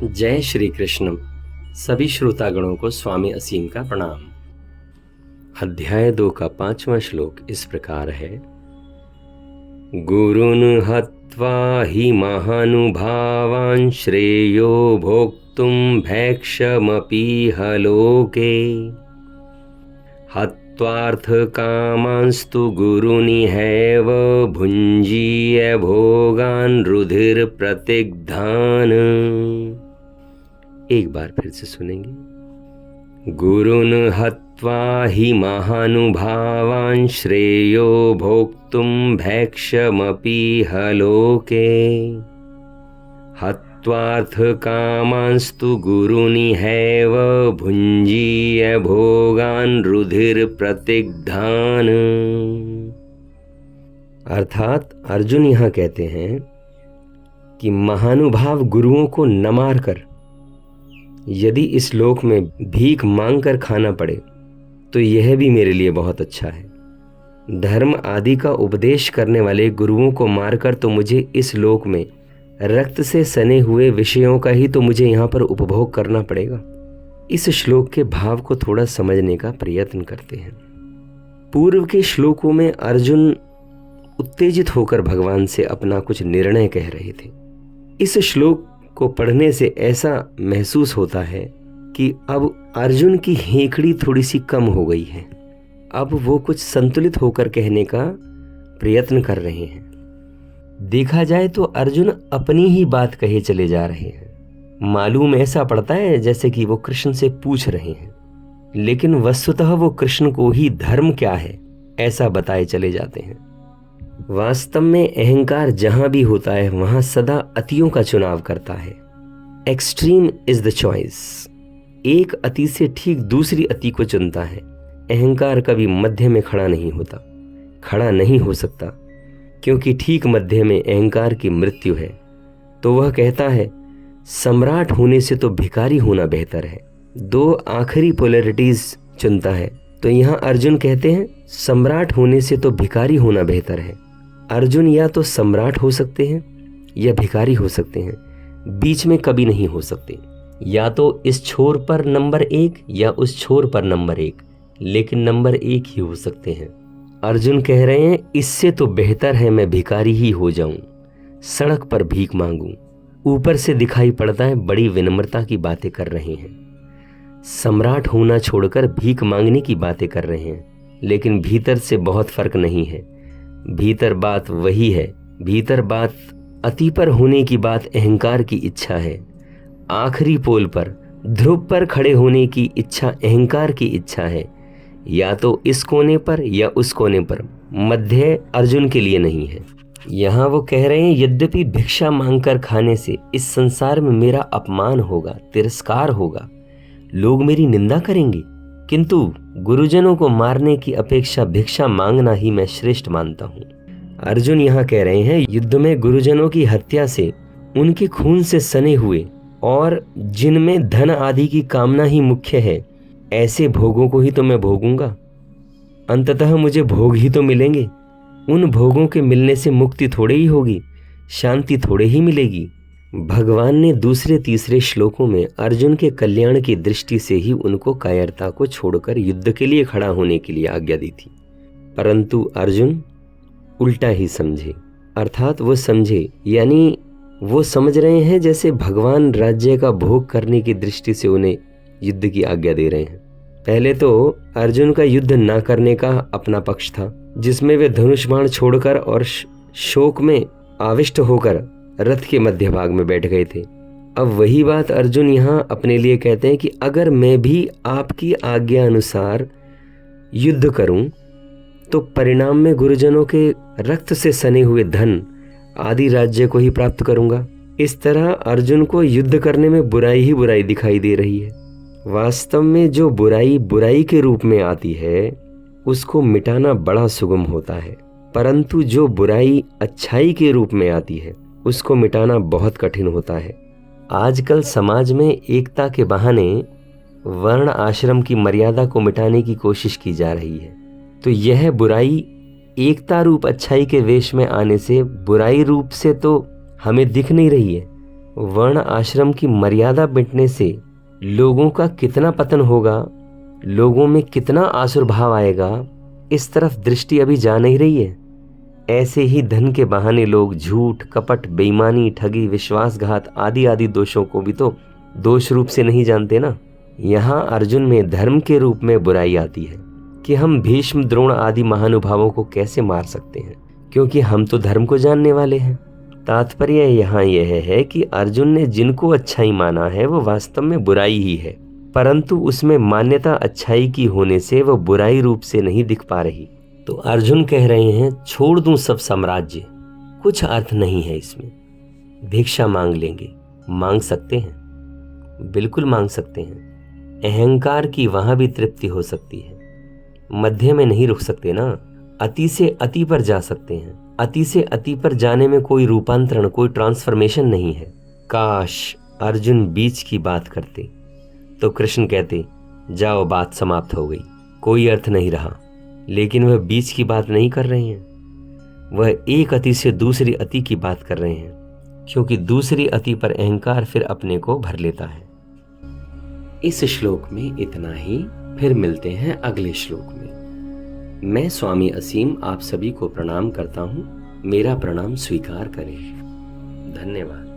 जय श्री कृष्ण। सभी श्रोतागणों को स्वामी असीम का प्रणाम। अध्याय 2 का 5वां श्लोक इस प्रकार है। गुरुन् हत्वा हि महानुभावान् श्रेयो भोक्तुं भैक्षमपीह लोके हत्वार्थकामांस्तु गुरुनिहैव भुञ्जीय भोगान् रुधिर्प्रतिग्धान्। एक बार फिर से सुनेंगे। गुरुन् हत्वा हि महानुभावान् श्रेयो भोक्तुं भैक्षमपीह लोके हत्वार्थकामांस्तु गुरुनिहैव भुञ्जीय भोगान् रुधिर्प्रतिग्धान्। अर्थात अर्जुन यहाँ कहते हैं कि महानुभाव गुरुओं को न मारकर यदि इस लोक में भीख मांगकर खाना पड़े तो यह भी मेरे लिए बहुत अच्छा है। धर्म आदि का उपदेश करने वाले गुरुओं को मारकर तो मुझे इस लोक में रक्त से सने हुए विषयों का ही तो मुझे यहाँ पर उपभोग करना पड़ेगा। इस श्लोक के भाव को थोड़ा समझने का प्रयत्न करते हैं। पूर्व के श्लोकों में अर्जुन उत्तेजित होकर भगवान से अपना कुछ निर्णय कह रहे थे। इस श्लोक को पढ़ने से ऐसा महसूस होता है कि अब अर्जुन की हेकड़ी थोड़ी सी कम हो गई है। अब वो कुछ संतुलित होकर कहने का प्रयत्न कर रहे हैं। देखा जाए तो अर्जुन अपनी ही बात कहे चले जा रहे हैं। मालूम ऐसा पड़ता है जैसे कि वो कृष्ण से पूछ रहे हैं, लेकिन वस्तुतः वो कृष्ण को ही धर्म क्या है ऐसा बताए चले जाते हैं। वास्तव में अहंकार जहां भी होता है वहां सदा अतियों का चुनाव करता है। Extreme is the choice. एक अति से ठीक दूसरी अति को चुनता है। अहंकार कभी मध्य में खड़ा नहीं होता, खड़ा नहीं हो सकता, क्योंकि ठीक मध्य में अहंकार की मृत्यु है। तो वह कहता है सम्राट होने से तो भिखारी होना बेहतर है। दो आखिरी पोलैरिटीज चुनता है। तो यहाँ अर्जुन कहते हैं सम्राट होने से तो भिखारी होना बेहतर है। अर्जुन या तो सम्राट हो सकते हैं या भिखारी हो सकते हैं, बीच में कभी नहीं हो सकते। या तो इस छोर पर नंबर 1 या उस छोर पर नंबर 1, लेकिन नंबर 1 ही हो सकते हैं। अर्जुन कह रहे हैं इससे तो बेहतर है मैं भिखारी ही हो जाऊं, सड़क पर भीख मांगूं। ऊपर से दिखाई पड़ता है बड़ी विनम्रता की बातें कर रहे हैं। सम्राट होना छोड़कर भीख मांगने की बातें कर रहे हैं, लेकिन भीतर से बहुत फर्क नहीं है। भीतर बात वही है। भीतर बात अति पर होने की बात अहंकार की इच्छा है। आखिरी पोल पर ध्रुव पर खड़े होने की इच्छा अहंकार की इच्छा है। या तो इस कोने पर या उस कोने पर, मध्य अर्जुन के लिए नहीं है। यहाँ वो कह रहे हैं यद्यपि भिक्षा मांगकर खाने से इस संसार में मेरा अपमान होगा, तिरस्कार होगा, लोग मेरी निंदा करेंगे, किंतु गुरुजनों को मारने की अपेक्षा भिक्षा मांगना ही मैं श्रेष्ठ मानता हूँ। अर्जुन यहाँ कह रहे हैं युद्ध में गुरुजनों की हत्या से, उनके खून से सने हुए और जिनमें धन आदि की कामना ही मुख्य है, ऐसे भोगों को ही तो मैं भोगूंगा। अंततः मुझे भोग ही तो मिलेंगे। उन भोगों के मिलने से मुक्ति थोड़े ही होगी, शांति थोड़े ही मिलेगी। भगवान ने दूसरे तीसरे श्लोकों में अर्जुन के कल्याण की दृष्टि से ही उनको कायरता को छोड़कर युद्ध के लिए खड़ा होने के लिए आज्ञा दी थी, परंतु अर्जुन उल्टा ही समझे। अर्थात वो समझे, यानी वो समझ रहे हैं जैसे भगवान राज्य का भोग करने की दृष्टि से उन्हें युद्ध की आज्ञा दे रहे हैं। पहले तो अर्जुन का युद्ध ना करने का अपना पक्ष था, जिसमें वे धनुष बाण छोड़कर और शोक में आविष्ट होकर रथ के मध्य भाग में बैठ गए थे। अब वही बात अर्जुन यहाँ अपने लिए कहते हैं कि अगर मैं भी आपकी आज्ञा अनुसार युद्ध करूं तो परिणाम में गुरुजनों के रक्त से सने हुए धन आदि राज्य को ही प्राप्त करूंगा। इस तरह अर्जुन को युद्ध करने में बुराई ही बुराई दिखाई दे रही है। वास्तव में जो बुराई बुराई के रूप में आती है उसको मिटाना बड़ा सुगम होता है, परंतु जो बुराई अच्छाई के रूप में आती है उसको मिटाना बहुत कठिन होता है। आजकल समाज में एकता के बहाने वर्ण आश्रम की मर्यादा को मिटाने की कोशिश की जा रही है। तो यह बुराई एकता रूप अच्छाई के वेश में आने से बुराई रूप से तो हमें दिख नहीं रही है, वर्ण आश्रम की मर्यादा मिटने से लोगों का कितना पतन होगा, लोगों में कितना आसुरभाव आएगा, इस तरफ दृष्टि अभी जा नहीं रही है। ऐसे ही धन के बहाने लोग झूठ, कपट, बेईमानी, ठगी, विश्वासघात आदि आदि दोषों को भी तो दोष रूप से नहीं जानते ना। यहाँ अर्जुन में धर्म के रूप में बुराई आती है कि हम भीष्म, द्रोण आदि महानुभावों को कैसे मार सकते हैं, क्योंकि हम तो धर्म को जानने वाले हैं। तात्पर्य यहाँ यह है कि अर्जुन ने जिनको अच्छाई माना है वो वास्तव में बुराई ही है, परंतु उसमें मान्यता अच्छाई की होने से वह बुराई रूप से नहीं दिख पा रही। तो अर्जुन कह रहे हैं, छोड़ दूं सब साम्राज्य, कुछ अर्थ नहीं है इसमें। भिक्षा मांग लेंगे, मांग सकते हैं, बिल्कुल मांग सकते हैं। अहंकार की वहां भी तृप्ति हो सकती है, मध्य में नहीं रुक सकते ना। अति से अति पर जा सकते हैं। अति से अति पर जाने में कोई रूपांतरण, कोई ट्रांसफॉर्मेशन नहीं है। काश अर्जुन बीच की बात करते तो कृष्ण कहते, जाओ बात समाप्त हो गई, कोई अर्थ नहीं रहा। लेकिन वह बीच की बात नहीं कर रहे हैं, वह एक अति से दूसरी अति की बात कर रहे हैं, क्योंकि दूसरी अति पर अहंकार फिर अपने को भर लेता है। इस श्लोक में इतना ही, फिर मिलते हैं अगले श्लोक में। मैं स्वामी असीम आप सभी को प्रणाम करता हूं, मेरा प्रणाम स्वीकार करें। धन्यवाद।